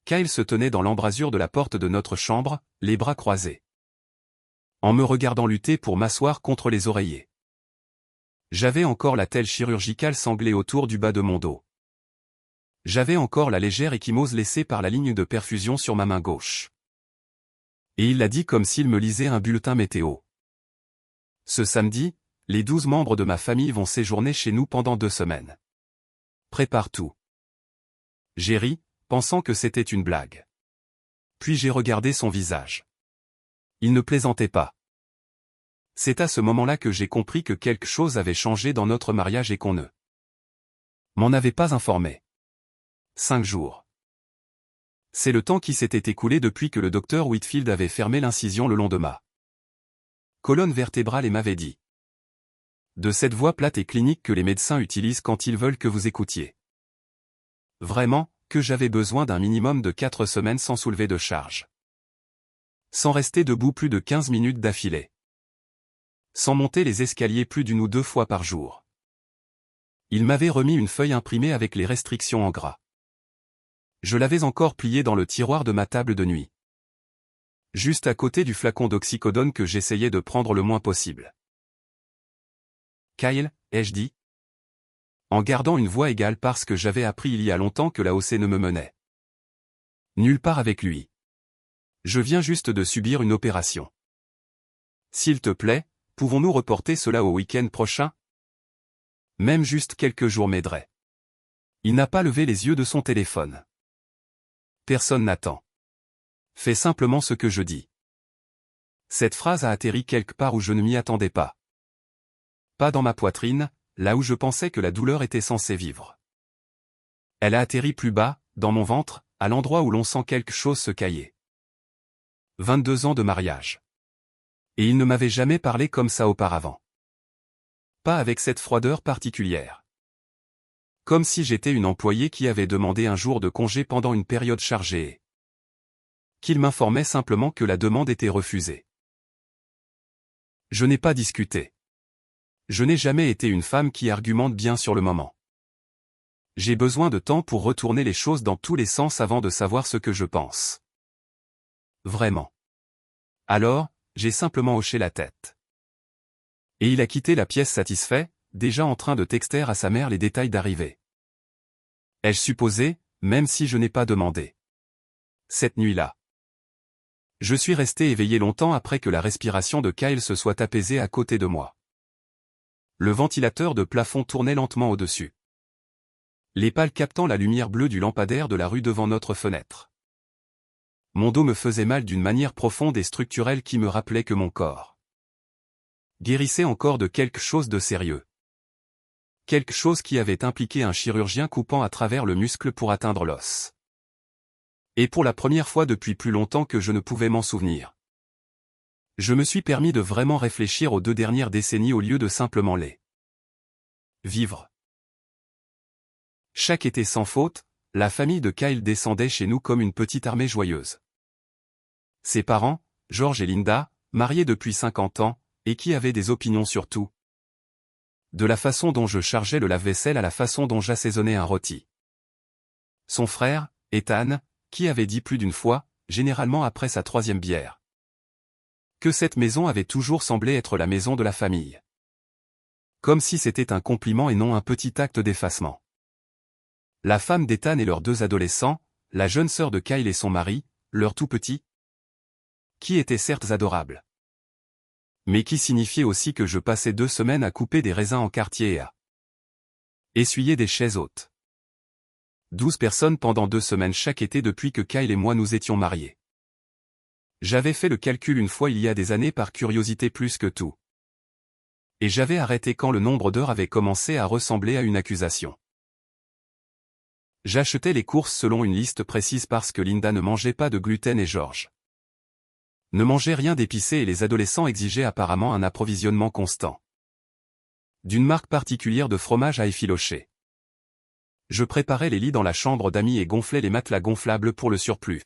Kyle se tenait dans l'embrasure de la porte de notre chambre, les bras croisés. En me regardant lutter pour m'asseoir contre les oreillers. J'avais encore la telle chirurgicale sanglée autour du bas de mon dos. J'avais encore la légère ecchymose laissée par la ligne de perfusion sur ma main gauche. Et il l'a dit comme s'il me lisait un bulletin météo. Ce samedi, les 12 membres de ma famille vont séjourner chez nous pendant 2 semaines. Prépare tout. J'ai ri, pensant que c'était une blague. Puis j'ai regardé son visage. Il ne plaisantait pas. C'est à ce moment-là que j'ai compris que quelque chose avait changé dans notre mariage et qu'on ne m'en avait pas informé. 5 jours. C'est le temps qui s'était écoulé depuis que le docteur Whitfield avait fermé l'incision le long de ma colonne vertébrale et m'avait dit. De cette voix plate et clinique que les médecins utilisent quand ils veulent que vous écoutiez. Vraiment, que j'avais besoin d'un minimum de 4 semaines sans soulever de charge. Sans rester debout plus de 15 minutes d'affilée. Sans monter les escaliers plus d'1 ou 2 fois par jour. Il m'avait remis une feuille imprimée avec les restrictions en gras. Je l'avais encore pliée dans le tiroir de ma table de nuit. Juste à côté du flacon d'oxycodone que j'essayais de prendre le moins possible. Kyle, ai-je dit? En gardant une voix égale parce que j'avais appris il y a longtemps que la OC ne me menait nulle part avec lui. Je viens juste de subir une opération. S'il te plaît, pouvons-nous reporter cela au week-end prochain? Même juste quelques jours m'aideraient. Il n'a pas levé les yeux de son téléphone. Personne n'attend. Fais simplement ce que je dis. Cette phrase a atterri quelque part où je ne m'y attendais pas. Pas dans ma poitrine, là où je pensais que la douleur était censée vivre. Elle a atterri plus bas, dans mon ventre, à l'endroit où l'on sent quelque chose se cailler. 22 ans de mariage. Et il ne m'avait jamais parlé comme ça auparavant. Pas avec cette froideur particulière. Comme si j'étais une employée qui avait demandé un jour de congé pendant une période chargée et qu'il m'informait simplement que la demande était refusée. Je n'ai pas discuté. Je n'ai jamais été une femme qui argumente bien sur le moment. J'ai besoin de temps pour retourner les choses dans tous les sens avant de savoir ce que je pense. Vraiment. Alors, j'ai simplement hoché la tête. Et il a quitté la pièce satisfait, déjà en train de texter à sa mère les détails d'arrivée. Ai-je supposé, même si je n'ai pas demandé. Cette nuit-là. Je suis resté éveillé longtemps après que la respiration de Kyle se soit apaisée à côté de moi. Le ventilateur de plafond tournait lentement au-dessus. Les pales captant la lumière bleue du lampadaire de la rue devant notre fenêtre. Mon dos me faisait mal d'une manière profonde et structurelle qui me rappelait que mon corps guérissait encore de quelque chose de sérieux. Quelque chose qui avait impliqué un chirurgien coupant à travers le muscle pour atteindre l'os. Et pour la première fois depuis plus longtemps que je ne pouvais m'en souvenir. Je me suis permis de vraiment réfléchir aux 2 dernières décennies au lieu de simplement les vivre. Chaque été sans faute, la famille de Kyle descendait chez nous comme une petite armée joyeuse. Ses parents, George et Linda, mariés depuis 50 ans, et qui avaient des opinions sur tout. De la façon dont je chargeais le lave-vaisselle à la façon dont j'assaisonnais un rôti. Son frère, Ethan, qui avait dit plus d'une fois, généralement après sa 3e bière, que cette maison avait toujours semblé être la maison de la famille. Comme si c'était un compliment et non un petit acte d'effacement. La femme d'Ethan et leurs 2 adolescents, la jeune sœur de Kyle et son mari, leur tout petit, qui étaient certes adorables. Mais qui signifiait aussi que je passais 2 semaines à couper des raisins en quartier et à essuyer des chaises hautes. 12 personnes pendant 2 semaines chaque été depuis que Kyle et moi nous étions mariés. J'avais fait le calcul une fois il y a des années par curiosité plus que tout. Et j'avais arrêté quand le nombre d'heures avait commencé à ressembler à une accusation. J'achetais les courses selon une liste précise parce que Linda ne mangeait pas de gluten et George ne mangeait rien d'épicé et les adolescents exigeaient apparemment un approvisionnement constant. D'une marque particulière de fromage à effilocher. Je préparais les lits dans la chambre d'amis et gonflais les matelas gonflables pour le surplus.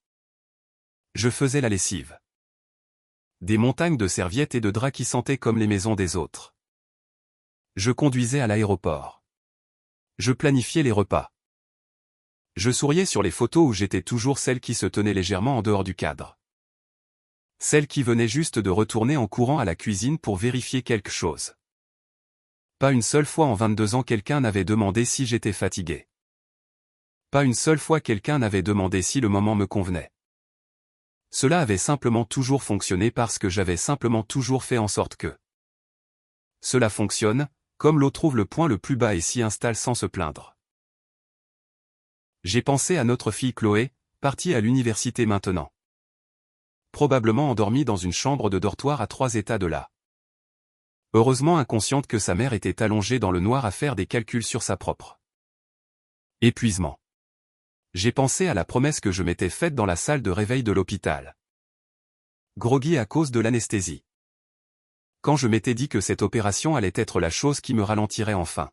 Je faisais la lessive. Des montagnes de serviettes et de draps qui sentaient comme les maisons des autres. Je conduisais à l'aéroport. Je planifiais les repas. Je souriais sur les photos où j'étais toujours celle qui se tenait légèrement en dehors du cadre. Celle qui venait juste de retourner en courant à la cuisine pour vérifier quelque chose. Pas une seule fois en 22 ans quelqu'un n'avait demandé si j'étais fatigué. Pas une seule fois quelqu'un n'avait demandé si le moment me convenait. Cela avait simplement toujours fonctionné parce que j'avais simplement toujours fait en sorte que cela fonctionne, comme l'eau trouve le point le plus bas et s'y installe sans se plaindre. J'ai pensé à notre fille Chloé, partie à l'université maintenant. Probablement endormie dans une chambre de dortoir à 3 états de là. Heureusement inconsciente que sa mère était allongée dans le noir à faire des calculs sur sa propre épuisement. J'ai pensé à la promesse que je m'étais faite dans la salle de réveil de l'hôpital. Groggy à cause de l'anesthésie. Quand je m'étais dit que cette opération allait être la chose qui me ralentirait enfin.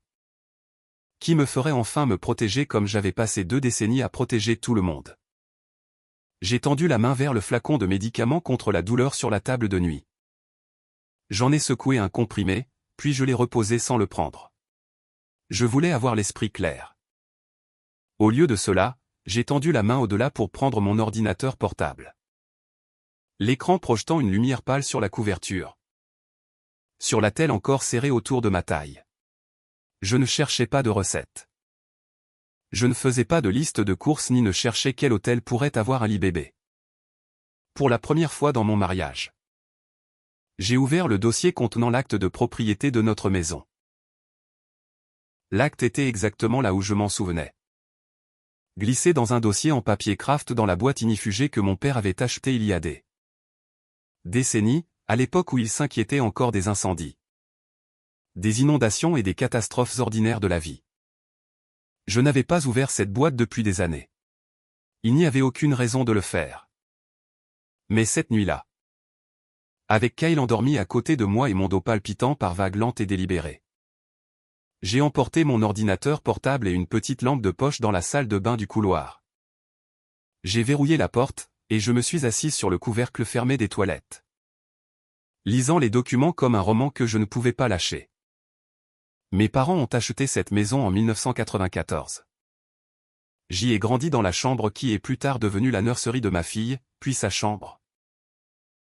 Qui me ferait enfin me protéger comme j'avais passé 2 décennies à protéger tout le monde. J'ai tendu la main vers le flacon de médicaments contre la douleur sur la table de nuit. J'en ai secoué un comprimé, puis je l'ai reposé sans le prendre. Je voulais avoir l'esprit clair. Au lieu de cela, j'ai tendu la main au-delà pour prendre mon ordinateur portable. L'écran projetant une lumière pâle sur la couverture. Sur la telle encore serrée autour de ma taille. Je ne cherchais pas de recette. Je ne faisais pas de liste de courses ni ne cherchais quel hôtel pourrait avoir un lit bébé. Pour la première fois dans mon mariage. J'ai ouvert le dossier contenant l'acte de propriété de notre maison. L'acte était exactement là où je m'en souvenais. Glissé dans un dossier en papier craft dans la boîte ignifugée que mon père avait acheté il y a des décennies, à l'époque où il s'inquiétait encore des incendies, des inondations et des catastrophes ordinaires de la vie. Je n'avais pas ouvert cette boîte depuis des années. Il n'y avait aucune raison de le faire. Mais cette nuit-là, avec Kyle endormi à côté de moi et mon dos palpitant par vagues lentes et délibérées, j'ai emporté mon ordinateur portable et une petite lampe de poche dans la salle de bain du couloir. J'ai verrouillé la porte, et je me suis assise sur le couvercle fermé des toilettes, lisant les documents comme un roman que je ne pouvais pas lâcher. Mes parents ont acheté cette maison en 1994. J'y ai grandi dans la chambre qui est plus tard devenue la nurserie de ma fille, puis sa chambre.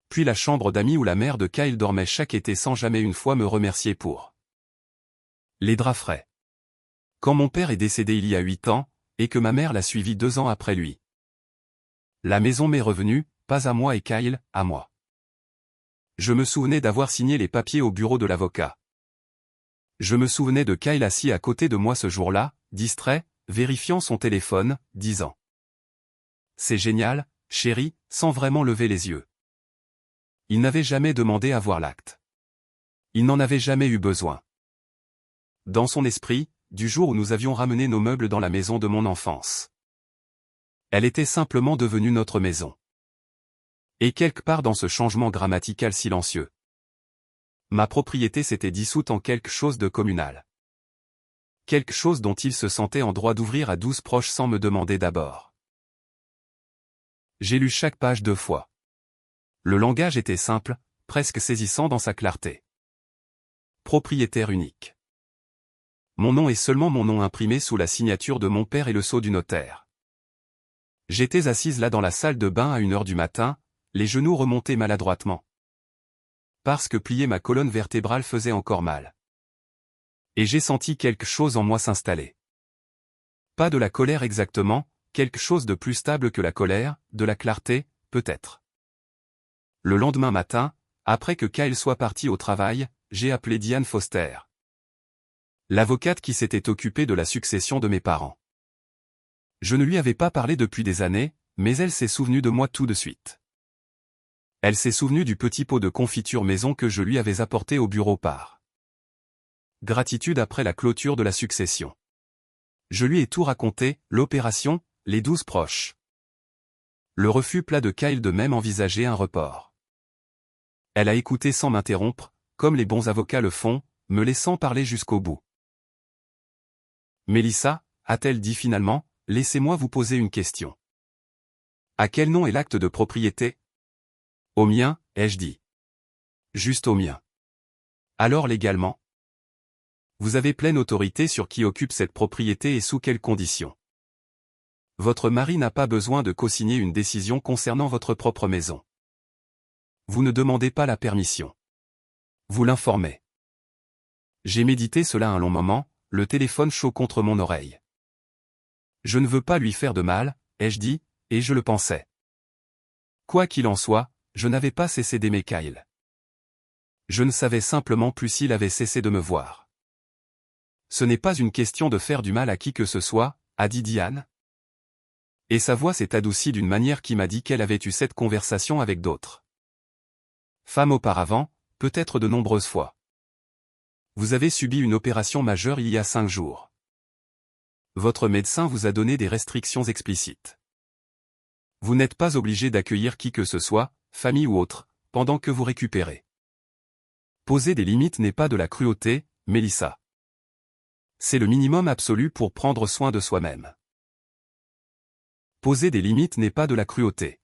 Puis la chambre d'amis où la mère de Kyle dormait chaque été sans jamais une fois me remercier pour les draps frais. Quand mon père est décédé il y a 8 ans, et que ma mère l'a suivi 2 ans après lui. La maison m'est revenue, pas à moi et Kyle, à moi. Je me souvenais d'avoir signé les papiers au bureau de l'avocat. Je me souvenais de Kyle assis à côté de moi ce jour-là, distrait, vérifiant son téléphone, disant « C'est génial, chérie », sans vraiment lever les yeux. Il n'avait jamais demandé à voir l'acte. Il n'en avait jamais eu besoin. Dans son esprit, du jour où nous avions ramené nos meubles dans la maison de mon enfance. Elle était simplement devenue notre maison. Et quelque part dans ce changement grammatical silencieux, ma propriété s'était dissoute en quelque chose de communal. Quelque chose dont il se sentait en droit d'ouvrir à 12 proches sans me demander d'abord. J'ai lu chaque page 2 fois. Le langage était simple, presque saisissant dans sa clarté. Propriétaire unique. Mon nom est seulement mon nom imprimé sous la signature de mon père et le sceau du notaire. J'étais assise là dans la salle de bain à 1 heure du matin, les genoux remontés maladroitement. Parce que plier ma colonne vertébrale faisait encore mal. Et j'ai senti quelque chose en moi s'installer. Pas de la colère exactement, quelque chose de plus stable que la colère, de la clarté, peut-être. Le lendemain matin, après que Kyle soit parti au travail, j'ai appelé Diane Foster, l'avocate qui s'était occupée de la succession de mes parents. Je ne lui avais pas parlé depuis des années, mais elle s'est souvenue de moi tout de suite. Elle s'est souvenue du petit pot de confiture maison que je lui avais apporté au bureau par gratitude après la clôture de la succession. Je lui ai tout raconté, l'opération, les 12 proches. Le refus plat de Kyle de même envisager un report. Elle a écouté sans m'interrompre, comme les bons avocats le font, me laissant parler jusqu'au bout. Mélissa, a-t-elle dit finalement, laissez-moi vous poser une question. À quel nom est l'acte de propriété? Au mien, ai-je dit. Juste au mien. Alors légalement? Vous avez pleine autorité sur qui occupe cette propriété et sous quelles conditions. Votre mari n'a pas besoin de co-signer une décision concernant votre propre maison. Vous ne demandez pas la permission. Vous l'informez. J'ai médité cela un long moment, le téléphone chaud contre mon oreille. Je ne veux pas lui faire de mal, ai-je dit, et je le pensais. Quoi qu'il en soit, je n'avais pas cessé d'aimer Kyle. Je ne savais simplement plus s'il avait cessé de me voir. Ce n'est pas une question de faire du mal à qui que ce soit, a dit Diane. Et sa voix s'est adoucie d'une manière qui m'a dit qu'elle avait eu cette conversation avec d'autres femmes auparavant, peut-être de nombreuses fois. Vous avez subi une opération majeure il y a 5 jours. Votre médecin vous a donné des restrictions explicites. Vous n'êtes pas obligé d'accueillir qui que ce soit, famille ou autre, pendant que vous récupérez. Poser des limites n'est pas de la cruauté, Mélissa. C'est le minimum absolu pour prendre soin de soi-même. Poser des limites n'est pas de la cruauté.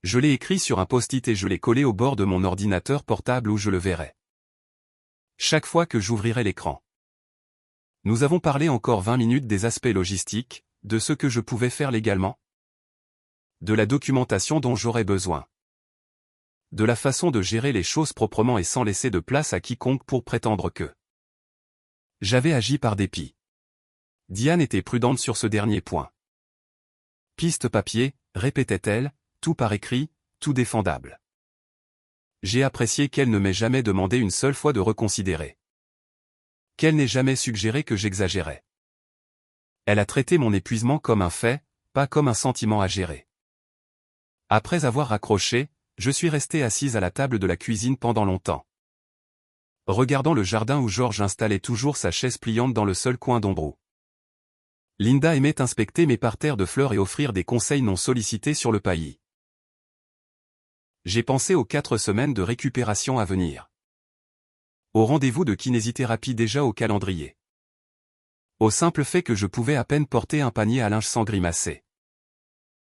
Je l'ai écrit sur un post-it et je l'ai collé au bord de mon ordinateur portable où je le verrai chaque fois que j'ouvrirai l'écran. Nous avons parlé encore 20 minutes des aspects logistiques, de ce que je pouvais faire légalement, de la documentation dont j'aurais besoin, de la façon de gérer les choses proprement et sans laisser de place à quiconque pour prétendre que j'avais agi par dépit. Diane était prudente sur ce dernier point. Piste papier, répétait-elle, tout par écrit, tout défendable. J'ai apprécié qu'elle ne m'ait jamais demandé une seule fois de reconsidérer. Qu'elle n'ait jamais suggéré que j'exagérais. Elle a traité mon épuisement comme un fait, pas comme un sentiment à gérer. Après avoir raccroché, je suis resté assise à la table de la cuisine pendant longtemps, regardant le jardin où George installait toujours sa chaise pliante dans le seul coin d'ombre. Linda aimait inspecter mes parterres de fleurs et offrir des conseils non sollicités sur le paillis. J'ai pensé aux 4 semaines de récupération à venir. Au rendez-vous de kinésithérapie déjà au calendrier. Au simple fait que je pouvais à peine porter un panier à linge sans grimacer.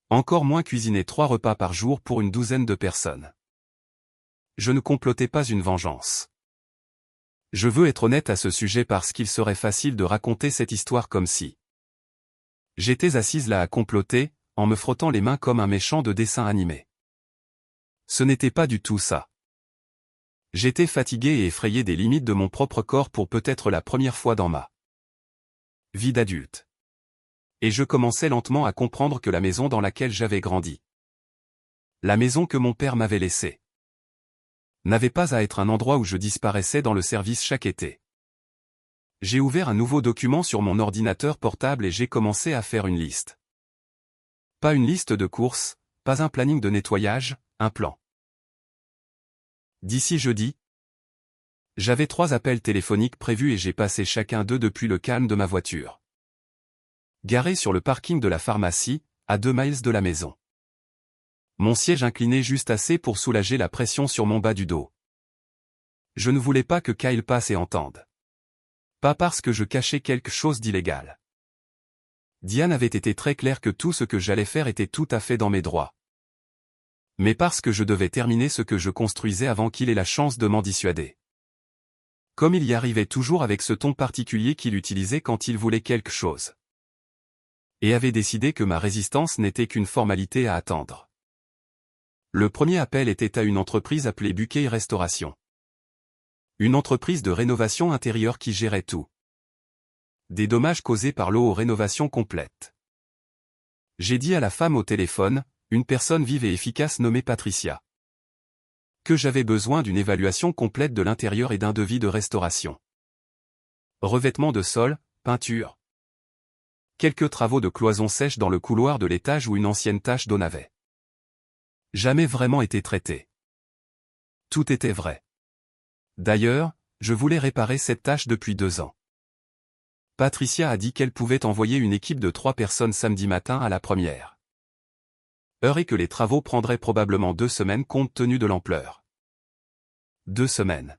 Encore moins cuisiner 3 repas par jour pour une douzaine de personnes. Je ne complotais pas une vengeance. Je veux être honnête à ce sujet parce qu'il serait facile de raconter cette histoire comme si j'étais assise là à comploter, en me frottant les mains comme un méchant de dessin animé. Ce n'était pas du tout ça. J'étais fatigué et effrayé des limites de mon propre corps pour peut-être la première fois dans ma vie d'adulte. Et je commençais lentement à comprendre que la maison dans laquelle j'avais grandi, la maison que mon père m'avait laissée, n'avait pas à être un endroit où je disparaissais dans le service chaque été. J'ai ouvert un nouveau document sur mon ordinateur portable et j'ai commencé à faire une liste. Pas une liste de courses, pas un planning de nettoyage, un plan. D'ici jeudi, j'avais 3 appels téléphoniques prévus et j'ai passé chacun d'eux depuis le calme de ma voiture, garée sur le parking de la pharmacie, à 2 miles de la maison. Mon siège incliné juste assez pour soulager la pression sur mon bas du dos. Je ne voulais pas que Kyle passe et entende. Pas parce que je cachais quelque chose d'illégal. Diane avait été très claire que tout ce que j'allais faire était tout à fait dans mes droits. Mais parce que je devais terminer ce que je construisais avant qu'il ait la chance de m'en dissuader. Comme il y arrivait toujours avec ce ton particulier qu'il utilisait quand il voulait quelque chose. Et avait décidé que ma résistance n'était qu'une formalité à attendre. Le premier appel était à une entreprise appelée Buquet Restauration. Une entreprise de rénovation intérieure qui gérait tout. Des dommages causés par l'eau aux rénovations complètes. J'ai dit à la femme au téléphone, une personne vive et efficace nommée Patricia, que j'avais besoin d'une évaluation complète de l'intérieur et d'un devis de restauration. Revêtement de sol, peinture. Quelques travaux de cloison sèche dans le couloir de l'étage où une ancienne tache d'eau n'avait jamais vraiment été traitée. Tout était vrai. D'ailleurs, je voulais réparer cette tache depuis 2 ans. Patricia a dit qu'elle pouvait envoyer une équipe de 3 personnes samedi matin à la première heure et que les travaux prendraient probablement 2 semaines compte tenu de l'ampleur. 2 semaines.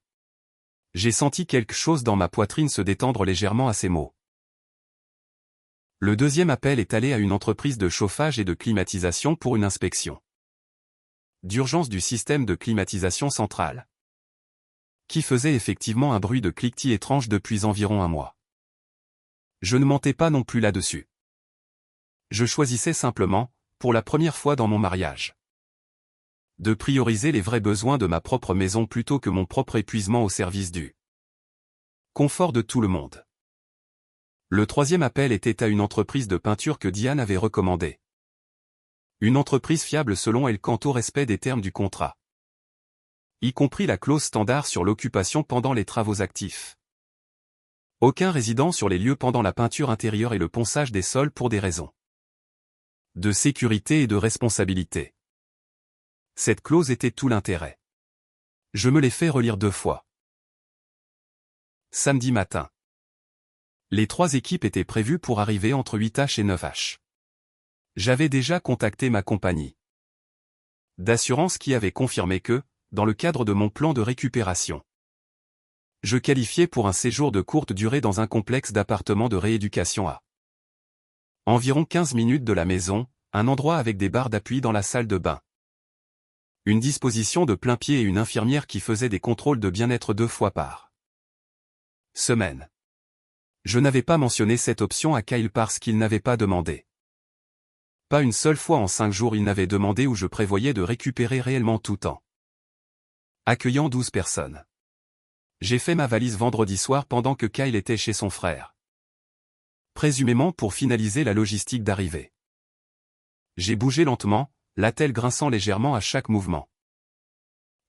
J'ai senti quelque chose dans ma poitrine se détendre légèrement à ces mots. Le deuxième appel est allé à une entreprise de chauffage et de climatisation pour une inspection d'urgence du système de climatisation centrale, qui faisait effectivement un bruit de cliquetis étrange depuis environ 1 mois. Je ne mentais pas non plus là-dessus. Je choisissais simplement, pour la première fois dans mon mariage, de prioriser les vrais besoins de ma propre maison plutôt que mon propre épuisement au service du confort de tout le monde. Le troisième appel était à une entreprise de peinture que Diane avait recommandée. Une entreprise fiable selon elle quant au respect des termes du contrat, y compris la clause standard sur l'occupation pendant les travaux actifs. Aucun résident sur les lieux pendant la peinture intérieure et le ponçage des sols pour des raisons de sécurité et de responsabilité. Cette clause était tout l'intérêt. Je me l'ai fait relire 2 fois. Samedi matin. Les 3 équipes étaient prévues pour arriver entre 8h et 9h. J'avais déjà contacté ma compagnie d'assurance qui avait confirmé que, dans le cadre de mon plan de récupération, je qualifiais pour un séjour de courte durée dans un complexe d'appartements de rééducation à environ 15 minutes de la maison, un endroit avec des barres d'appui dans la salle de bain, une disposition de plain-pied et une infirmière qui faisait des contrôles de bien-être 2 fois par semaine. Je n'avais pas mentionné cette option à Kyle parce qu'il n'avait pas demandé. Pas une seule fois en 5 jours il n'avait demandé où je prévoyais de récupérer réellement tout en accueillant 12 personnes. J'ai fait ma valise vendredi soir pendant que Kyle était chez son frère, présumément pour finaliser la logistique d'arrivée. J'ai bougé lentement, l'attelle grinçant légèrement à chaque mouvement.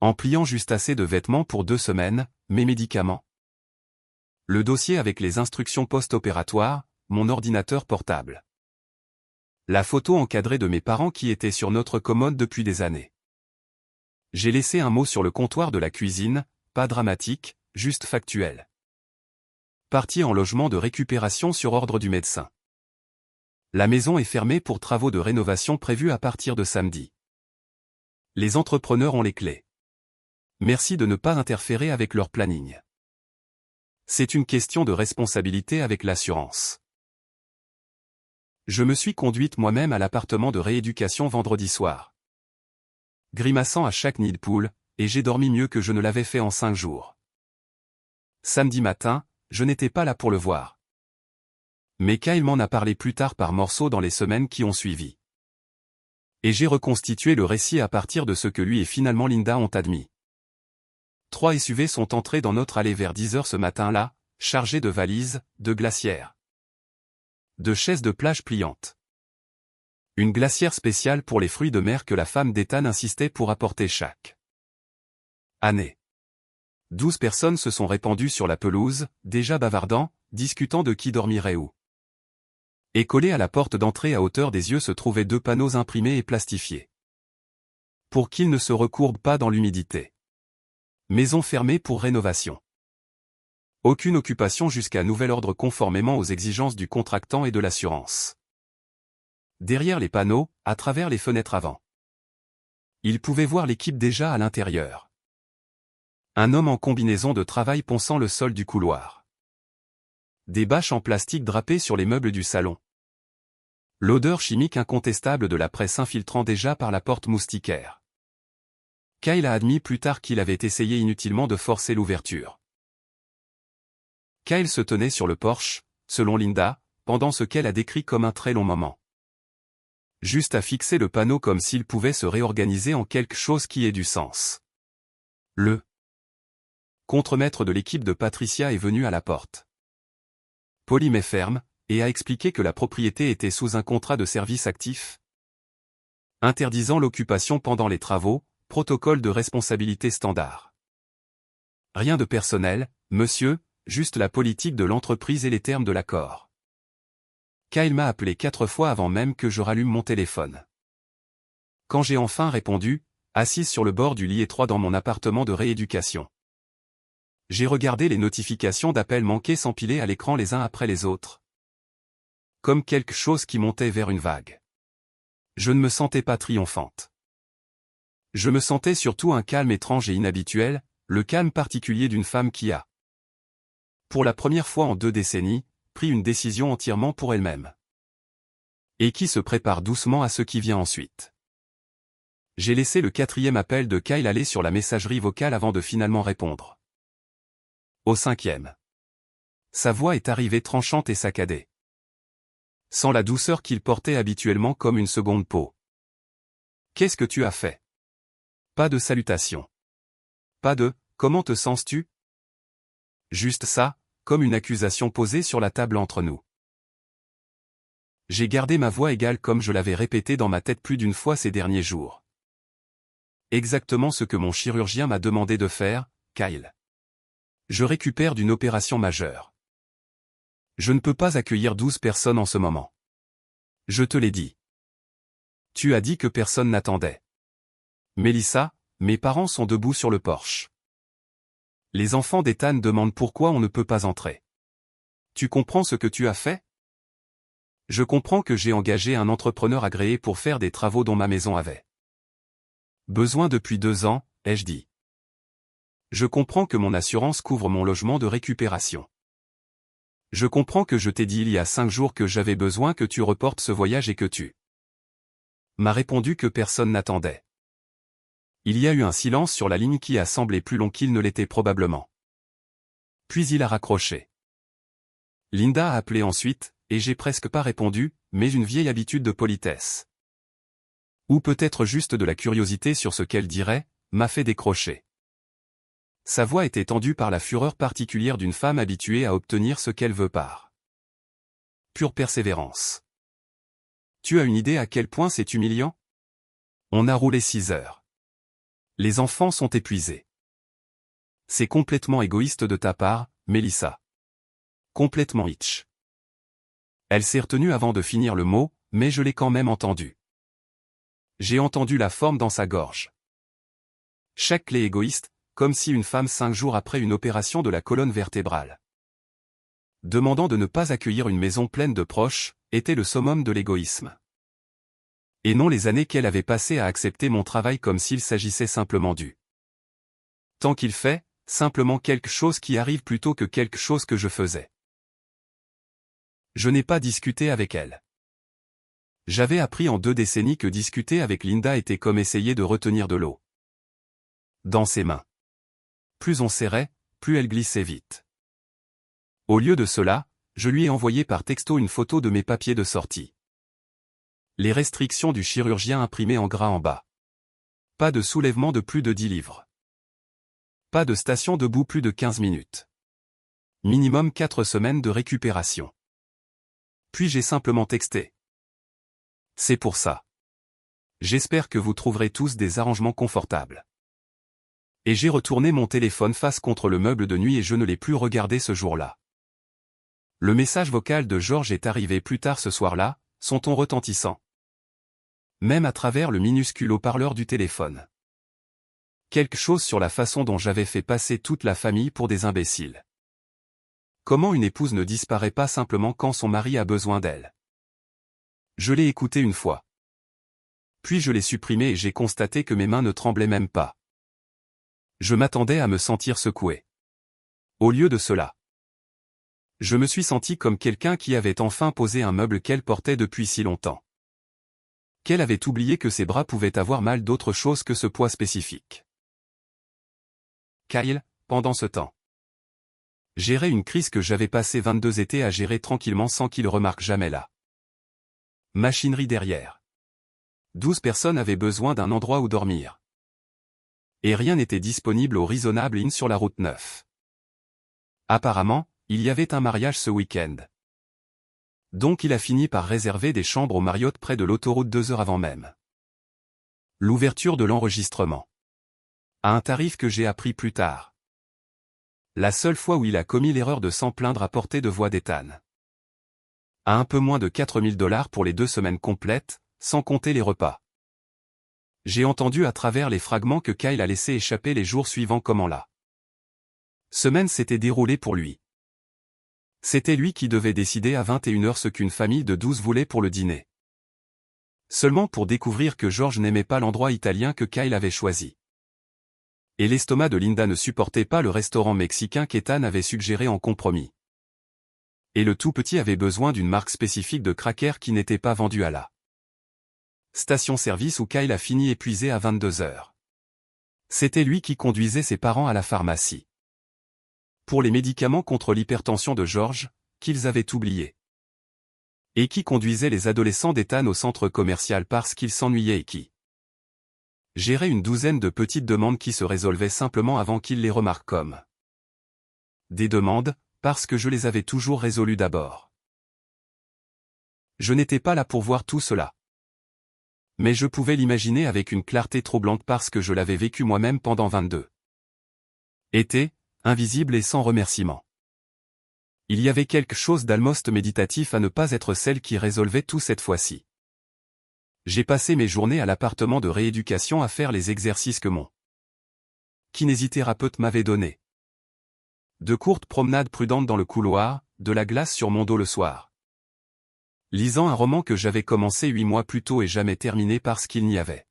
En pliant juste assez de vêtements pour 2 semaines, mes médicaments, le dossier avec les instructions post-opératoires, mon ordinateur portable, la photo encadrée de mes parents qui étaient sur notre commode depuis des années. J'ai laissé un mot sur le comptoir de la cuisine, pas dramatique, juste factuel. Parti en logement de récupération sur ordre du médecin. La maison est fermée pour travaux de rénovation prévus à partir de samedi. Les entrepreneurs ont les clés. Merci de ne pas interférer avec leur planning. C'est une question de responsabilité avec l'assurance. Je me suis conduite moi-même à l'appartement de rééducation vendredi soir, grimaçant à chaque nid de poule, et j'ai dormi mieux que je ne l'avais fait en 5 jours. Samedi matin, je n'étais pas là pour le voir. Mais Kyle m'en a parlé plus tard par morceaux dans les semaines qui ont suivi. Et j'ai reconstitué le récit à partir de ce que lui et finalement Linda ont admis. 3 SUV sont entrés dans notre allée vers 10h ce matin-là, chargés de valises, de glacières, de chaises de plage pliantes. Une glacière spéciale pour les fruits de mer que la femme d'Ethan insistait pour apporter chaque année. 12 personnes se sont répandues sur la pelouse, déjà bavardant, discutant de qui dormirait où. Et collés à la porte d'entrée à hauteur des yeux se trouvaient 2 panneaux imprimés et plastifiés, pour qu'ils ne se recourbent pas dans l'humidité. Maison fermée pour rénovation. Aucune occupation jusqu'à nouvel ordre conformément aux exigences du contractant et de l'assurance. Derrière les panneaux, à travers les fenêtres avant, il pouvait voir l'équipe déjà à l'intérieur. Un homme en combinaison de travail ponçant le sol du couloir. Des bâches en plastique drapées sur les meubles du salon. L'odeur chimique incontestable de la presse infiltrant déjà par la porte moustiquaire. Kyle a admis plus tard qu'il avait essayé inutilement de forcer l'ouverture. Kyle se tenait sur le porche, selon Linda, pendant ce qu'elle a décrit comme un très long moment. Juste à fixer le panneau comme s'il pouvait se réorganiser en quelque chose qui ait du sens. Le contremaître de l'équipe de Patricia est venu à la porte, poli mais ferme, et a expliqué que la propriété était sous un contrat de service actif, interdisant l'occupation pendant les travaux, protocole de responsabilité standard. Rien de personnel, monsieur, juste la politique de l'entreprise et les termes de l'accord. Kyle m'a appelé 4 fois avant même que je rallume mon téléphone. Quand j'ai enfin répondu, assise sur le bord du lit étroit dans mon appartement de rééducation, j'ai regardé les notifications d'appels manqués s'empiler à l'écran les uns après les autres, comme quelque chose qui montait vers une vague. Je ne me sentais pas triomphante. Je me sentais surtout un calme étrange et inhabituel, le calme particulier d'une femme qui a, pour la première fois en 2 décennies, pris une décision entièrement pour elle-même. Et qui se prépare doucement à ce qui vient ensuite. J'ai laissé le 4e appel de Kyle aller sur la messagerie vocale avant de finalement répondre. Au 5e. Sa voix est arrivée tranchante et saccadée. sans la douceur qu'il portait habituellement comme une seconde peau. « Qu'est-ce que tu as fait ?» Pas de salutation. Pas de « Comment te sens-tu ?» Juste ça, comme une accusation posée sur la table entre nous. J'ai gardé ma voix égale comme je l'avais répété dans ma tête plus d'une fois ces derniers jours. Exactement ce que mon chirurgien m'a demandé de faire, Kyle. Je récupère d'une opération majeure. Je ne peux pas accueillir 12 personnes en ce moment. Je te l'ai dit. Tu as dit que personne n'attendait. Mélissa, mes parents sont debout sur le porche. Les enfants d'Ethan demandent pourquoi on ne peut pas entrer. Tu comprends ce que tu as fait? Je comprends que j'ai engagé un entrepreneur agréé pour faire des travaux dont ma maison avait besoin depuis 2 ans, ai-je dit. Je comprends que mon assurance couvre mon logement de récupération. Je comprends que je t'ai dit il y a 5 jours que j'avais besoin que tu reportes ce voyage et que tu m'as répondu que personne n'attendait. Il y a eu un silence sur la ligne qui a semblé plus long qu'il ne l'était probablement. Puis il a raccroché. Linda a appelé ensuite, et j'ai presque pas répondu, mais une vieille habitude de politesse. Ou peut-être juste de la curiosité sur ce qu'elle dirait, m'a fait décrocher. Sa voix était tendue par la fureur particulière d'une femme habituée à obtenir ce qu'elle veut par pure persévérance. Tu as une idée à quel point c'est humiliant? On a roulé 6 heures. Les enfants sont épuisés. C'est complètement égoïste de ta part, Mélissa. Complètement hitch. Elle s'est retenue avant de finir le mot, mais je l'ai quand même entendu. J'ai entendu la forme dans sa gorge. Chaque clé égoïste, comme si une femme 5 jours après une opération de la colonne vertébrale, demandant de ne pas accueillir une maison pleine de proches, était le summum de l'égoïsme. Et non les années qu'elle avait passées à accepter mon travail comme s'il s'agissait simplement du temps qu'il fait, simplement quelque chose qui arrive plutôt que quelque chose que je faisais. Je n'ai pas discuté avec elle. J'avais appris en 2 décennies que discuter avec Linda était comme essayer de retenir de l'eau dans ses mains. Plus on serrait, plus elle glissait vite. Au lieu de cela, je lui ai envoyé par texto une photo de mes papiers de sortie. Les restrictions du chirurgien imprimées en gras en bas. Pas de soulèvement de plus de 10 livres. Pas de station debout plus de 15 minutes. Minimum 4 semaines de récupération. Puis j'ai simplement texté. C'est pour ça. J'espère que vous trouverez tous des arrangements confortables. Et j'ai retourné mon téléphone face contre le meuble de nuit et je ne l'ai plus regardé ce jour-là. Le message vocal de George est arrivé plus tard ce soir-là, son ton retentissant. Même à travers le minuscule haut-parleur du téléphone. Quelque chose sur la façon dont j'avais fait passer toute la famille pour des imbéciles. Comment une épouse ne disparaît pas simplement quand son mari a besoin d'elle? Je l'ai écouté une fois. Puis je l'ai supprimé et j'ai constaté que mes mains ne tremblaient même pas. Je m'attendais à me sentir secoué. Au lieu de cela, je me suis senti comme quelqu'un qui avait enfin posé un meuble qu'elle portait depuis si longtemps. Qu'elle avait oublié que ses bras pouvaient avoir mal d'autre chose que ce poids spécifique. Kyle, pendant ce temps, gérait une crise que j'avais passé 22 étés à gérer tranquillement sans qu'il remarque jamais la machinerie derrière. 12 personnes avaient besoin d'un endroit où dormir. Et rien n'était disponible au Reasonable Inn sur la route 9. Apparemment, il y avait un mariage ce week-end. Donc il a fini par réserver des chambres au Marriott près de l'autoroute 2 heures avant même l'ouverture de l'enregistrement. À un tarif que j'ai appris plus tard. La seule fois où il a commis l'erreur de s'en plaindre à portée de voix d'Ethan. À un peu moins de 4 000 $ pour les 2 semaines complètes, sans compter les repas. J'ai entendu à travers les fragments que Kyle a laissé échapper les jours suivants comment la semaine s'était déroulée pour lui. C'était lui qui devait décider à 21 heures ce qu'une famille de 12 voulait pour le dîner. Seulement pour découvrir que George n'aimait pas l'endroit italien que Kyle avait choisi. Et l'estomac de Linda ne supportait pas le restaurant mexicain qu'Ethan avait suggéré en compromis. Et le tout petit avait besoin d'une marque spécifique de crackers qui n'était pas vendue à la station-service où Kyle a fini épuisé à 22 heures. C'était lui qui conduisait ses parents à la pharmacie. Pour les médicaments contre l'hypertension de George, qu'ils avaient oubliés. Et qui conduisait les adolescents d'Ethan au centre commercial parce qu'ils s'ennuyaient et qui gérait une douzaine de petites demandes qui se résolvaient simplement avant qu'ils les remarquent comme des demandes, parce que je les avais toujours résolues d'abord. Je n'étais pas là pour voir tout cela. Mais je pouvais l'imaginer avec une clarté troublante parce que je l'avais vécu moi-même pendant 22 étés, invisible et sans remerciement. Il y avait quelque chose d'almost méditatif à ne pas être celle qui résolvait tout cette fois-ci. J'ai passé mes journées à l'appartement de rééducation à faire les exercices que mon kinésithérapeute m'avait donnés. De courtes promenades prudentes dans le couloir, de la glace sur mon dos le soir. Lisant un roman que j'avais commencé 8 mois plus tôt et jamais terminé parce qu'il n'y avait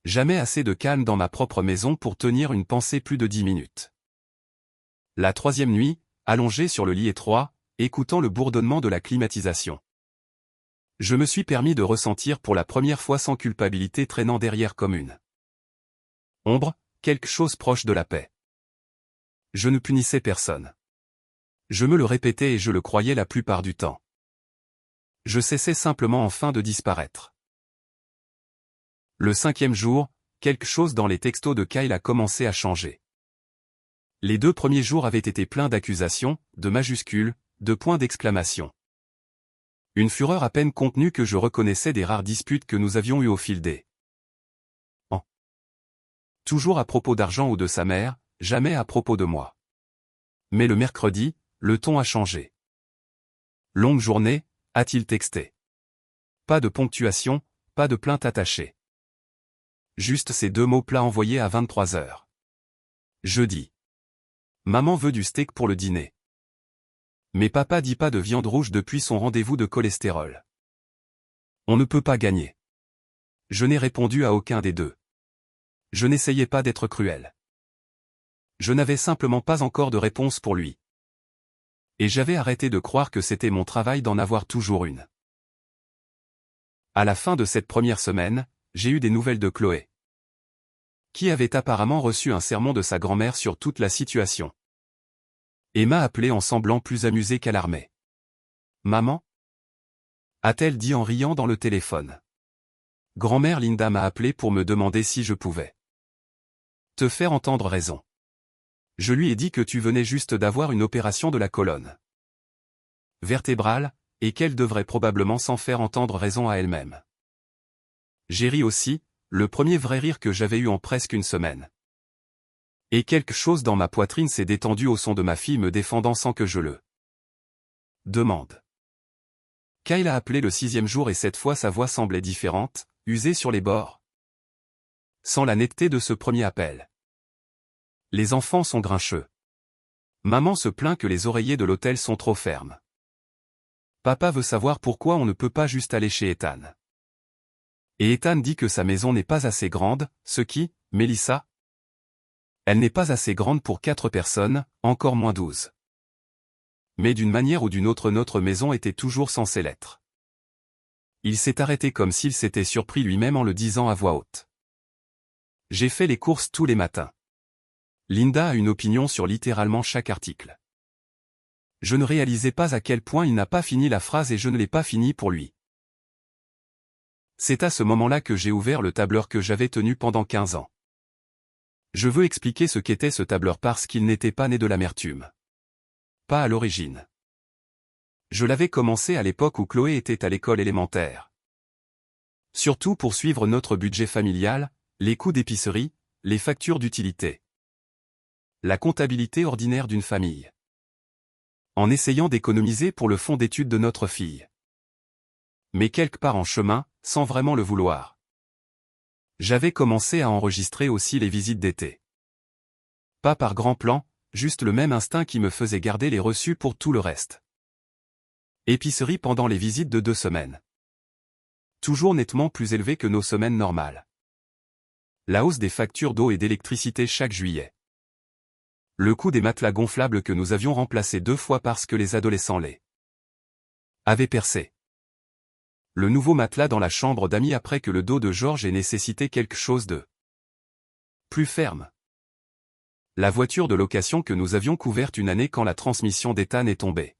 jamais assez de calme dans ma propre maison pour tenir une pensée plus de 10 minutes. La troisième nuit, allongé sur le lit étroit, écoutant le bourdonnement de la climatisation. Je me suis permis de ressentir pour la première fois sans culpabilité traînant derrière comme une ombre, quelque chose proche de la paix. Je ne punissais personne. Je me le répétais et je le croyais la plupart du temps. Je cessais simplement enfin de disparaître. Le 5e jour, quelque chose dans les textos de Kyle a commencé à changer. Les 2 premiers jours avaient été pleins d'accusations, de majuscules, de points d'exclamation. Une fureur à peine contenue que je reconnaissais des rares disputes que nous avions eues au fil des ans. Toujours à propos d'argent ou de sa mère, jamais à propos de moi. Mais le mercredi, le ton a changé. Longue journée, a-t-il texté. Pas de ponctuation, pas de plainte attachée. Juste ces 2 mots plats envoyés à 23 heures. Jeudi. Maman veut du steak pour le dîner. Mais papa dit pas de viande rouge depuis son rendez-vous de cholestérol. On ne peut pas gagner. Je n'ai répondu à aucun des deux. Je n'essayais pas d'être cruel. Je n'avais simplement pas encore de réponse pour lui. Et j'avais arrêté de croire que c'était mon travail d'en avoir toujours une. À la fin de cette première semaine, j'ai eu des nouvelles de Chloé, qui avait apparemment reçu un sermon de sa grand-mère sur toute la situation. Et m'a appelé en semblant plus amusée qu'alarmée. « Maman » a-t-elle dit en riant dans le téléphone. Grand-mère Linda m'a appelé pour me demander si je pouvais te faire entendre raison. Je lui ai dit que tu venais juste d'avoir une opération de la colonne vertébrale, et qu'elle devrait probablement s'en faire entendre raison à elle-même. J'ai ri aussi, le premier vrai rire que j'avais eu en presque une semaine. Et quelque chose dans ma poitrine s'est détendu au son de ma fille me défendant sans que je le demande. Kyle a appelé le 6e jour et cette fois sa voix semblait différente, usée sur les bords. Sans la netteté de ce premier appel. Les enfants sont grincheux. Maman se plaint que les oreillers de l'hôtel sont trop fermes. Papa veut savoir pourquoi on ne peut pas juste aller chez Ethan. Et Ethan dit que sa maison n'est pas assez grande, ce qui, Mélissa? Elle n'est pas assez grande pour 4 personnes, encore moins 12. Mais d'une manière ou d'une autre notre maison était toujours censée l'être. Il s'est arrêté comme s'il s'était surpris lui-même en le disant à voix haute. J'ai fait les courses tous les matins. Linda a une opinion sur littéralement chaque article. Je ne réalisais pas à quel point il n'a pas fini la phrase et je ne l'ai pas fini pour lui. C'est à ce moment-là que j'ai ouvert le tableur que j'avais tenu pendant 15 ans. Je veux expliquer ce qu'était ce tableur parce qu'il n'était pas né de l'amertume. Pas à l'origine. Je l'avais commencé à l'époque où Chloé était à l'école élémentaire. Surtout pour suivre notre budget familial, les coûts d'épicerie, les factures d'utilité. La comptabilité ordinaire d'une famille. En essayant d'économiser pour le fonds d'études de notre fille. Mais quelque part en chemin, sans vraiment le vouloir. J'avais commencé à enregistrer aussi les visites d'été. Pas par grand plan, juste le même instinct qui me faisait garder les reçus pour tout le reste. Épicerie pendant les visites de 2 semaines. Toujours nettement plus élevé que nos semaines normales. La hausse des factures d'eau et d'électricité chaque juillet. Le coût des matelas gonflables que nous avions remplacés 2 fois parce que les adolescents les avaient percés. Le nouveau matelas dans la chambre d'amis après que le dos de Georges ait nécessité quelque chose de plus ferme. La voiture de location que nous avions couverte une année quand la transmission d'Ethan est tombée.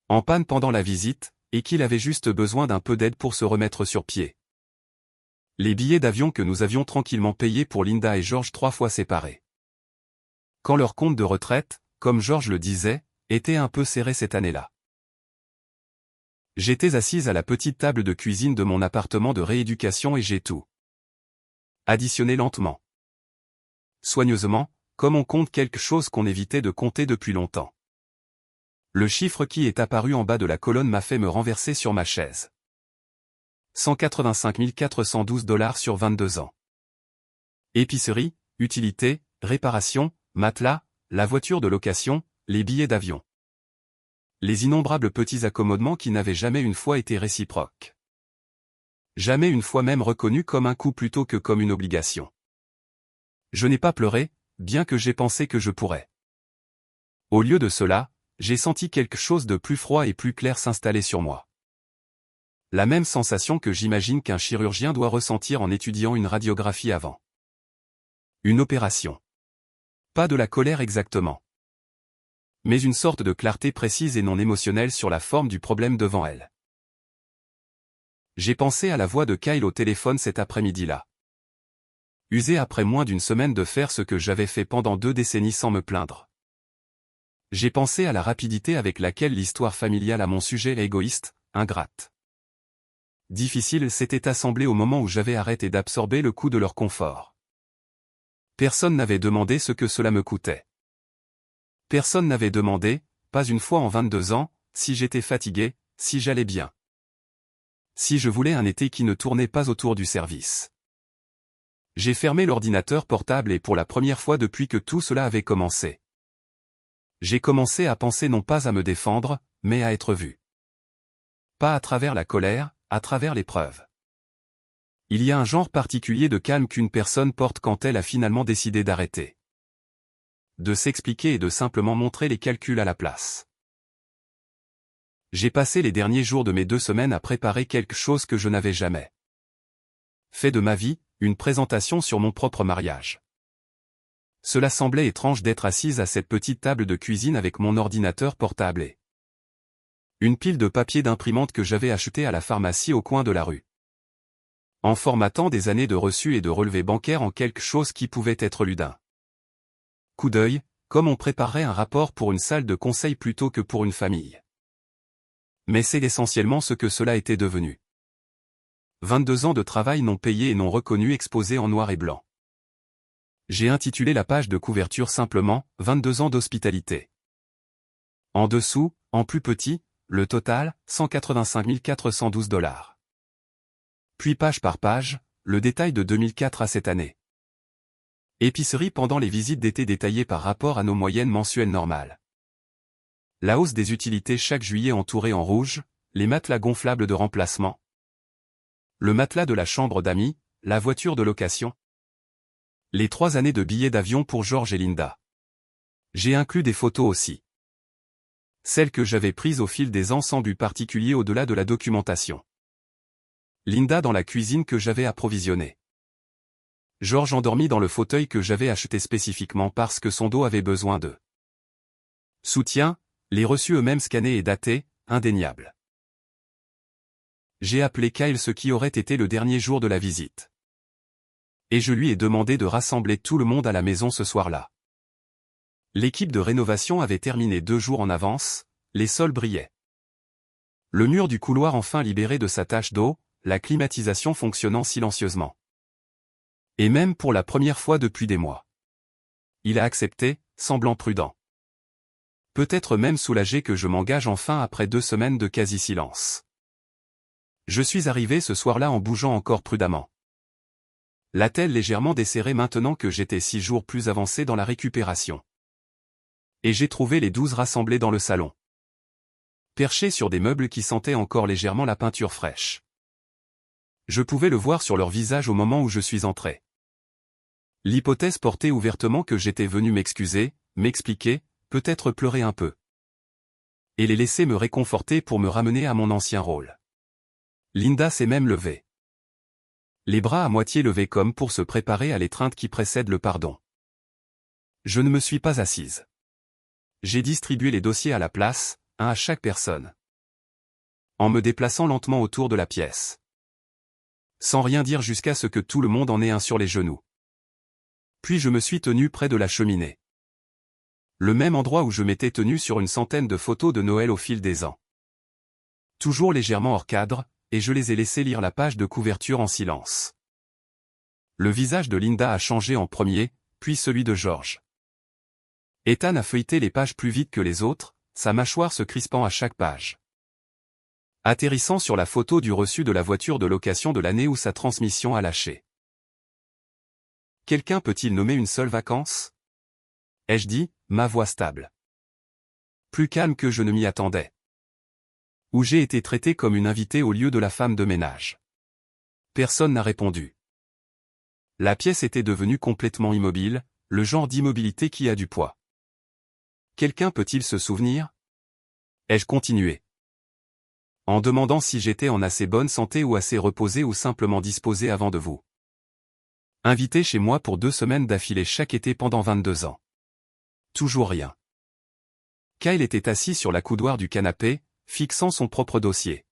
En panne pendant la visite, et qu'il avait juste besoin d'un peu d'aide pour se remettre sur pied. Les billets d'avion que nous avions tranquillement payés pour Linda et George 3 fois séparés. Quand leur compte de retraite, comme George le disait, était un peu serré cette année-là. J'étais assise à la petite table de cuisine de mon appartement de rééducation et j'ai tout additionné lentement. Soigneusement, comme on compte quelque chose qu'on évitait de compter depuis longtemps. Le chiffre qui est apparu en bas de la colonne m'a fait me renverser sur ma chaise. 185 412 $ sur 22 ans. Épicerie, utilité, réparation, matelas, la voiture de location, les billets d'avion. Les innombrables petits accommodements qui n'avaient jamais une fois été réciproques. Jamais une fois même reconnus comme un coût plutôt que comme une obligation. Je n'ai pas pleuré, bien que j'ai pensé que je pourrais. Au lieu de cela, j'ai senti quelque chose de plus froid et plus clair s'installer sur moi. La même sensation que j'imagine qu'un chirurgien doit ressentir en étudiant une radiographie avant une opération. Pas de la colère exactement, mais une sorte de clarté précise et non émotionnelle sur la forme du problème devant elle. J'ai pensé à la voix de Kyle au téléphone cet après-midi-là. Usé après moins d'une semaine de faire ce que j'avais fait pendant 2 décennies sans me plaindre. J'ai pensé à la rapidité avec laquelle l'histoire familiale à mon sujet est égoïste, ingrate. Difficile s'était assemblée au moment où j'avais arrêté d'absorber le coût de leur confort. Personne n'avait demandé ce que cela me coûtait. Personne n'avait demandé, pas une fois en 22 ans, si j'étais fatigué, si j'allais bien. Si je voulais un été qui ne tournait pas autour du service. J'ai fermé l'ordinateur portable et pour la première fois depuis que tout cela avait commencé. J'ai commencé à penser non pas à me défendre, mais à être vu. Pas à travers la colère, à travers l'épreuve. Il y a un genre particulier de calme qu'une personne porte quand elle a finalement décidé d'arrêter. De s'expliquer et de simplement montrer les calculs à la place. J'ai passé les derniers jours de mes 2 semaines à préparer quelque chose que je n'avais jamais fait de ma vie, une présentation sur mon propre mariage. Cela semblait étrange d'être assise à cette petite table de cuisine avec mon ordinateur portable et une pile de papier d'imprimante que j'avais acheté à la pharmacie au coin de la rue. En formatant des années de reçus et de relevés bancaires en quelque chose qui pouvait être lu d'un coup d'œil, comme on préparerait un rapport pour une salle de conseil plutôt que pour une famille. Mais c'est essentiellement ce que cela était devenu. 22 ans de travail non payé et non reconnu exposés en noir et blanc. J'ai intitulé la page de couverture simplement « 22 ans d'hospitalité ». En dessous, en plus petit, le total, 185 412 $. Puis page par page, le détail de 2004 à cette année. Épicerie pendant les visites d'été détaillées par rapport à nos moyennes mensuelles normales. La hausse des utilités chaque juillet entourée en rouge, les matelas gonflables de remplacement. Le matelas de la chambre d'amis, la voiture de location. Les 3 années de billets d'avion pour George et Linda. J'ai inclus des photos aussi. Celles que j'avais prises au fil des ans sans but particulier au-delà de la documentation. Linda dans la cuisine que j'avais approvisionnée. George endormi dans le fauteuil que j'avais acheté spécifiquement parce que son dos avait besoin de soutien, les reçus eux-mêmes scannés et datés, indéniables. J'ai appelé Kyle ce qui aurait été le dernier jour de la visite. Et je lui ai demandé de rassembler tout le monde à la maison ce soir-là. L'équipe de rénovation avait terminé 2 jours en avance, les sols brillaient. Le mur du couloir enfin libéré de sa tache d'eau, la climatisation fonctionnant silencieusement. Et même pour la première fois depuis des mois. Il a accepté, semblant prudent. Peut-être même soulagé que je m'engage enfin après 2 semaines de quasi-silence. Je suis arrivé ce soir-là en bougeant encore prudemment. L'attelle légèrement desserrée maintenant que j'étais 6 jours plus avancé dans la récupération. Et j'ai trouvé les 12 rassemblés dans le salon. Perchés sur des meubles qui sentaient encore légèrement la peinture fraîche. Je pouvais le voir sur leur visage au moment où je suis entré. L'hypothèse portait ouvertement que j'étais venu m'excuser, m'expliquer, peut-être pleurer un peu. Et les laisser me réconforter pour me ramener à mon ancien rôle. Linda s'est même levée. Les bras à moitié levés comme pour se préparer à l'étreinte qui précède le pardon. Je ne me suis pas assise. J'ai distribué les dossiers à la place, un à chaque personne. en me déplaçant lentement autour de la pièce. Sans rien dire jusqu'à ce que tout le monde en ait un sur les genoux. Puis je me suis tenu près de la cheminée. Le même endroit où je m'étais tenu sur une centaine de photos de Noël au fil des ans. Toujours légèrement hors cadre, et je les ai laissés lire la page de couverture en silence. Le visage de Linda a changé en premier, puis celui de George. Ethan a feuilleté les pages plus vite que les autres, sa mâchoire se crispant à chaque page. Atterrissant sur la photo du reçu de la voiture de location de l'année où sa transmission a lâché. Quelqu'un peut-il nommer une seule vacance? Ai-je dit, ma voix stable. Plus calme que je ne m'y attendais. Où j'ai été traité comme une invitée au lieu de la femme de ménage. Personne n'a répondu. La pièce était devenue complètement immobile, le genre d'immobilité qui a du poids. Quelqu'un peut-il se souvenir? Ai-je continué? En demandant si j'étais en assez bonne santé ou assez reposé ou simplement disposé avant de vous. Invité chez moi pour 2 semaines d'affilée chaque été pendant 22 ans. Toujours rien. Kyle était assis sur la coudoir du canapé, fixant son propre dossier.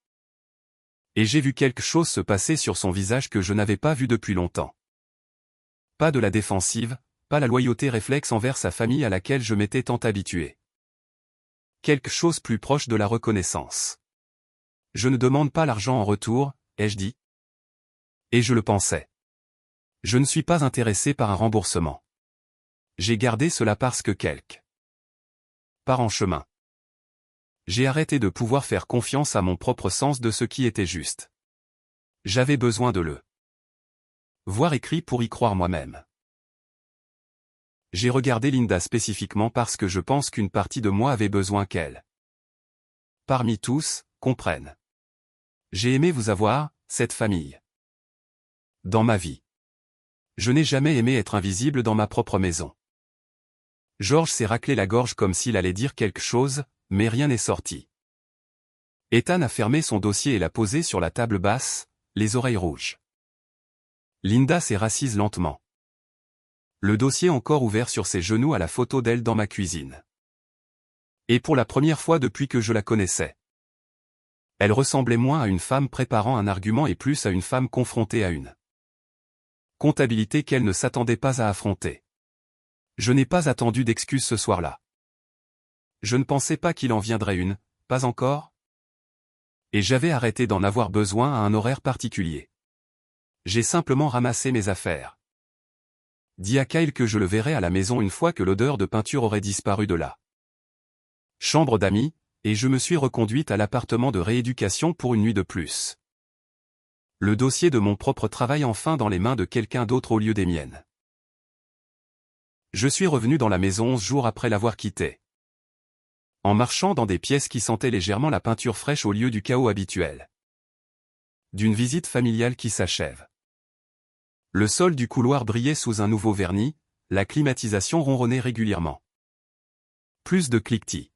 Et j'ai vu quelque chose se passer sur son visage que je n'avais pas vu depuis longtemps. Pas de la défensive, pas la loyauté réflexe envers sa famille à laquelle je m'étais tant habitué. Quelque chose plus proche de la reconnaissance. Je ne demande pas l'argent en retour, ai-je dit. Et je le pensais. Je ne suis pas intéressé par un remboursement. J'ai gardé cela parce que quelque part en chemin. J'ai arrêté de pouvoir faire confiance à mon propre sens de ce qui était juste. J'avais besoin de le voir écrit pour y croire moi-même. J'ai regardé Linda spécifiquement parce que je pense qu'une partie de moi avait besoin qu'elle, parmi tous, comprenne. J'ai aimé vous avoir, cette famille. Dans ma vie. Je n'ai jamais aimé être invisible dans ma propre maison. George s'est raclé la gorge comme s'il allait dire quelque chose, mais rien n'est sorti. Ethan a fermé son dossier et l'a posé sur la table basse, les oreilles rouges. Linda s'est rassise lentement. Le dossier encore ouvert sur ses genoux à la photo d'elle dans ma cuisine. Et pour la première fois depuis que je la connaissais. Elle ressemblait moins à une femme préparant un argument et plus à une femme confrontée à une comptabilité qu'elle ne s'attendait pas à affronter. Je n'ai pas attendu d'excuses ce soir-là. Je ne pensais pas qu'il en viendrait une, pas encore. Et j'avais arrêté d'en avoir besoin à un horaire particulier. J'ai simplement ramassé mes affaires. Dis à Kyle que je le verrai à la maison une fois que l'odeur de peinture aurait disparu de la chambre d'amis, et je me suis reconduite à l'appartement de rééducation pour une nuit de plus. Le dossier de mon propre travail enfin dans les mains de quelqu'un d'autre au lieu des miennes. Je suis revenu dans la maison 11 jours après l'avoir quittée. En marchant dans des pièces qui sentaient légèrement la peinture fraîche au lieu du chaos habituel. D'une visite familiale qui s'achève. Le sol du couloir brillait sous un nouveau vernis, la climatisation ronronnait régulièrement. Plus de cliquetis.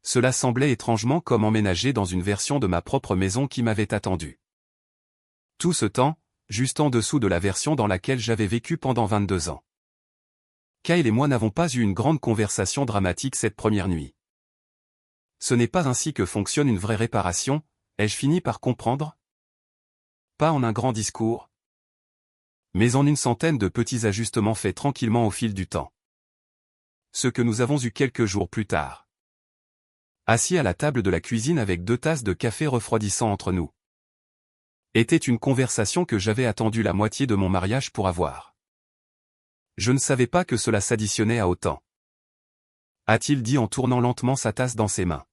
Cela semblait étrangement comme emménager dans une version de ma propre maison qui m'avait attendu. Tout ce temps, juste en dessous de la version dans laquelle j'avais vécu pendant 22 ans. Kyle et moi n'avons pas eu une grande conversation dramatique cette première nuit. Ce n'est pas ainsi que fonctionne une vraie réparation, ai-je fini par comprendre? Pas en un grand discours, mais en une centaine de petits ajustements faits tranquillement au fil du temps. Ce que nous avons eu quelques jours plus tard. Assis à la table de la cuisine avec 2 tasses de café refroidissant entre nous. Était une conversation que j'avais attendu la moitié de mon mariage pour avoir. Je ne savais pas que cela s'additionnait à autant. A-t-il dit en tournant lentement sa tasse dans ses mains.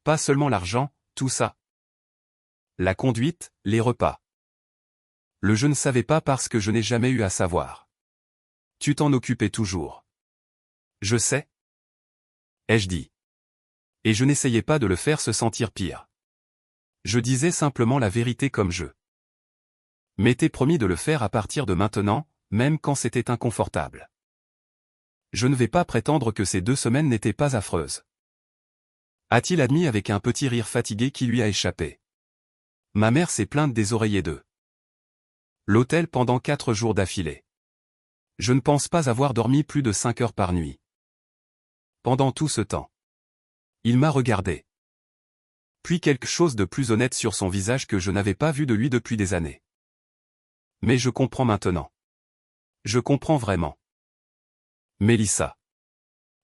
Pas seulement l'argent, tout ça. La conduite, les repas. Le je ne savais pas parce que je n'ai jamais eu à savoir. Tu t'en occupais toujours. Je sais. Ai-je dit. Et je n'essayais pas de le faire se sentir pire. Je disais simplement la vérité comme je m'étais promis de le faire à partir de maintenant, même quand c'était inconfortable. Je ne vais pas prétendre que ces 2 semaines n'étaient pas affreuses. A-t-il admis avec un petit rire fatigué qui lui a échappé. Ma mère s'est plainte des oreillers de l'hôtel pendant 4 jours d'affilée. Je ne pense pas avoir dormi plus de 5 heures par nuit. Pendant tout ce temps. Il m'a regardé. Puis quelque chose de plus honnête sur son visage que je n'avais pas vu de lui depuis des années. Mais je comprends maintenant. Je comprends vraiment. Mélissa.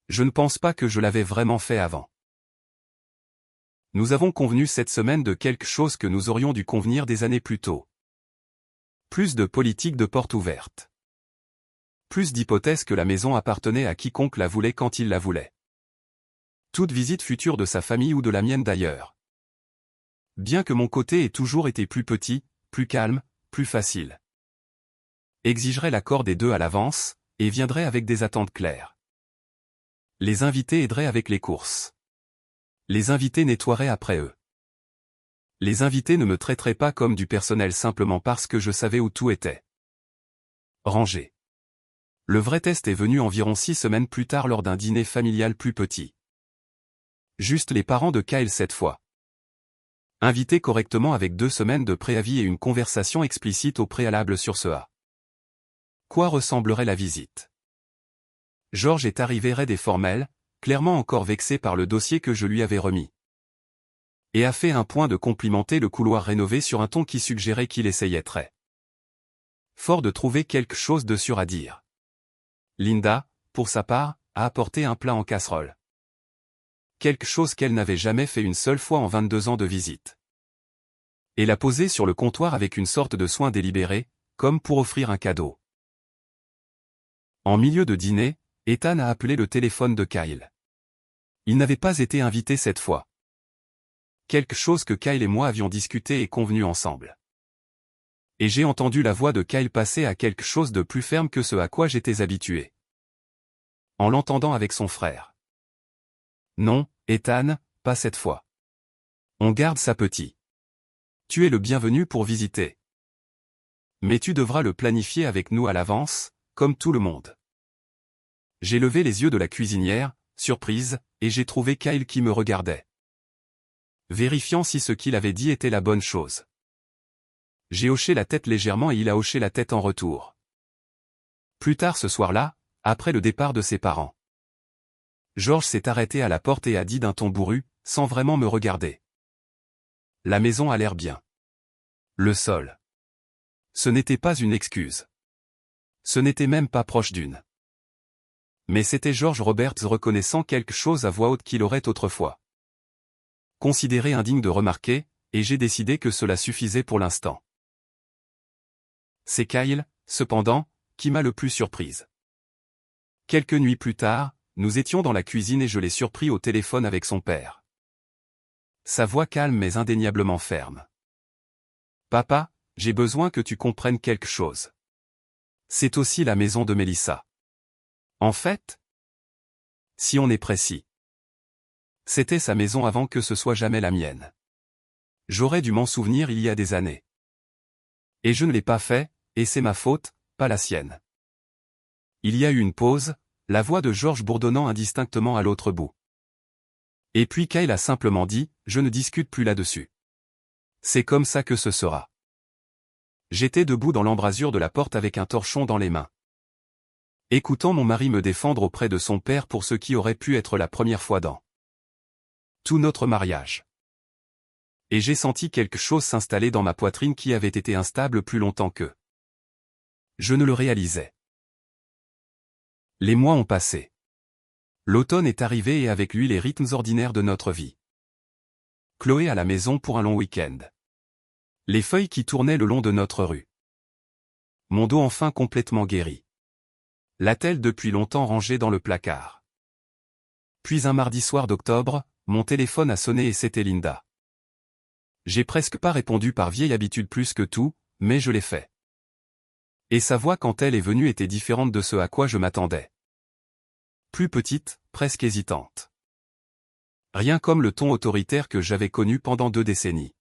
Je ne pense pas que je l'avais vraiment fait avant. Nous avons convenu cette semaine de quelque chose que nous aurions dû convenir des années plus tôt. Plus de politique de porte ouverte. Plus d'hypothèses que la maison appartenait à quiconque la voulait quand il la voulait. Toute visite future de sa famille ou de la mienne d'ailleurs. Bien que mon côté ait toujours été plus petit, plus calme, plus facile. Exigerait l'accord des deux à l'avance, et viendrait avec des attentes claires. Les invités aideraient avec les courses. Les invités nettoieraient après eux. Les invités ne me traiteraient pas comme du personnel simplement parce que je savais où tout était. Rangé. Le vrai test est venu environ 6 semaines plus tard lors d'un dîner familial plus petit. Juste les parents de Kyle cette fois. Invités correctement avec 2 semaines de préavis et une conversation explicite au préalable sur ce à quoi ressemblerait la visite. George est arrivé raide et formel, clairement encore vexé par le dossier que je lui avais remis. Et a fait un point de complimenter le couloir rénové sur un ton qui suggérait qu'il essayait très fort de trouver quelque chose de sûr à dire. Linda, pour sa part, a apporté un plat en casserole. Quelque chose qu'elle n'avait jamais fait une seule fois en 22 ans de visite. Et l'a posé sur le comptoir avec une sorte de soin délibéré, comme pour offrir un cadeau. En milieu de dîner, Ethan a appelé le téléphone de Kyle. Il n'avait pas été invité cette fois. Quelque chose que Kyle et moi avions discuté et convenu ensemble. Et j'ai entendu la voix de Kyle passer à quelque chose de plus ferme que ce à quoi j'étais habitué. En l'entendant avec son frère. Non, Ethan, pas cette fois. On garde ça petit. Tu es le bienvenu pour visiter. Mais tu devras le planifier avec nous à l'avance, comme tout le monde. J'ai levé les yeux de la cuisinière, surprise, et j'ai trouvé Kyle qui me regardait. Vérifiant si ce qu'il avait dit était la bonne chose. J'ai hoché la tête légèrement et il a hoché la tête en retour. Plus tard ce soir-là, après le départ de ses parents. George s'est arrêté à la porte et a dit d'un ton bourru, sans vraiment me regarder. La maison a l'air bien. Le sol. Ce n'était pas une excuse. Ce n'était même pas proche d'une. Mais c'était George Roberts reconnaissant quelque chose à voix haute qu'il aurait autrefois considéré indigne de remarquer, et j'ai décidé que cela suffisait pour l'instant. C'est Kyle, cependant, qui m'a le plus surprise. Quelques nuits plus tard, nous étions dans la cuisine et je l'ai surpris au téléphone avec son père. Sa voix calme mais indéniablement ferme. Papa, j'ai besoin que tu comprennes quelque chose. C'est aussi la maison de Mélissa. En fait, si on est précis, c'était sa maison avant que ce soit jamais la mienne. J'aurais dû m'en souvenir il y a des années. Et je ne l'ai pas fait, et c'est ma faute, pas la sienne. Il y a eu une pause, la voix de George bourdonnant indistinctement à l'autre bout. Et puis Kyle a simplement dit, je ne discute plus là-dessus. C'est comme ça que ce sera. J'étais debout dans l'embrasure de la porte avec un torchon dans les mains. Écoutant mon mari me défendre auprès de son père pour ce qui aurait pu être la première fois dans tout notre mariage. Et j'ai senti quelque chose s'installer dans ma poitrine qui avait été instable plus longtemps que je ne le réalisais. Les mois ont passé. L'automne est arrivé et avec lui les rythmes ordinaires de notre vie. Chloé à la maison pour un long week-end. Les feuilles qui tournaient le long de notre rue. Mon dos enfin complètement guéri. L'attelle depuis longtemps rangée dans le placard. Puis un mardi soir d'octobre, mon téléphone a sonné et c'était Linda. J'ai presque pas répondu par vieille habitude plus que tout, mais je l'ai fait. Et sa voix quand elle est venue était différente de ce à quoi je m'attendais. Plus petite, presque hésitante. Rien comme le ton autoritaire que j'avais connu pendant 2 décennies.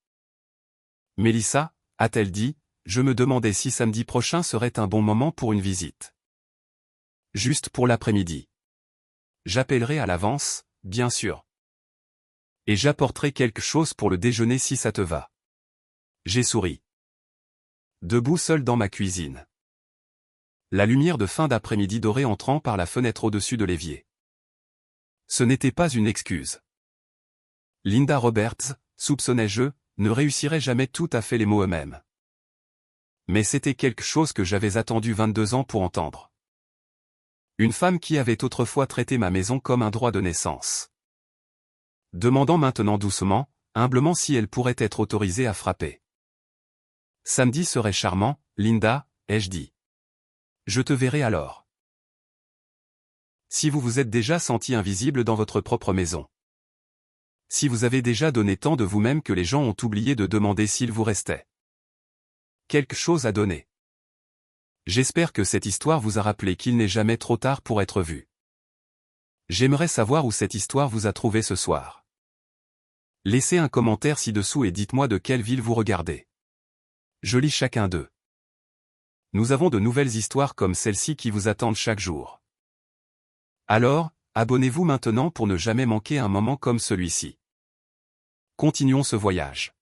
Mélissa, a-t-elle dit, je me demandais si samedi prochain serait un bon moment pour une visite. Juste pour l'après-midi. J'appellerai à l'avance, bien sûr. Et j'apporterai quelque chose pour le déjeuner si ça te va. J'ai souri. Debout seul dans ma cuisine. La lumière de fin d'après-midi dorée entrant par la fenêtre au-dessus de l'évier. Ce n'était pas une excuse. Linda Roberts, soupçonnais-je, ne réussirait jamais tout à fait les mots eux-mêmes. Mais c'était quelque chose que j'avais attendu 22 ans pour entendre. Une femme qui avait autrefois traité ma maison comme un droit de naissance. Demandant maintenant doucement, humblement si elle pourrait être autorisée à frapper. Samedi serait charmant, Linda, ai-je dit. Je te verrai alors. Si vous vous êtes déjà senti invisible dans votre propre maison. Si vous avez déjà donné tant de vous-même que les gens ont oublié de demander s'il vous restait quelque chose à donner. J'espère que cette histoire vous a rappelé qu'il n'est jamais trop tard pour être vu. J'aimerais savoir où cette histoire vous a trouvé ce soir. Laissez un commentaire ci-dessous et dites-moi de quelle ville vous regardez. Je lis chacun d'eux. Nous avons de nouvelles histoires comme celle-ci qui vous attendent chaque jour. Alors, abonnez-vous maintenant pour ne jamais manquer un moment comme celui-ci. Continuons ce voyage.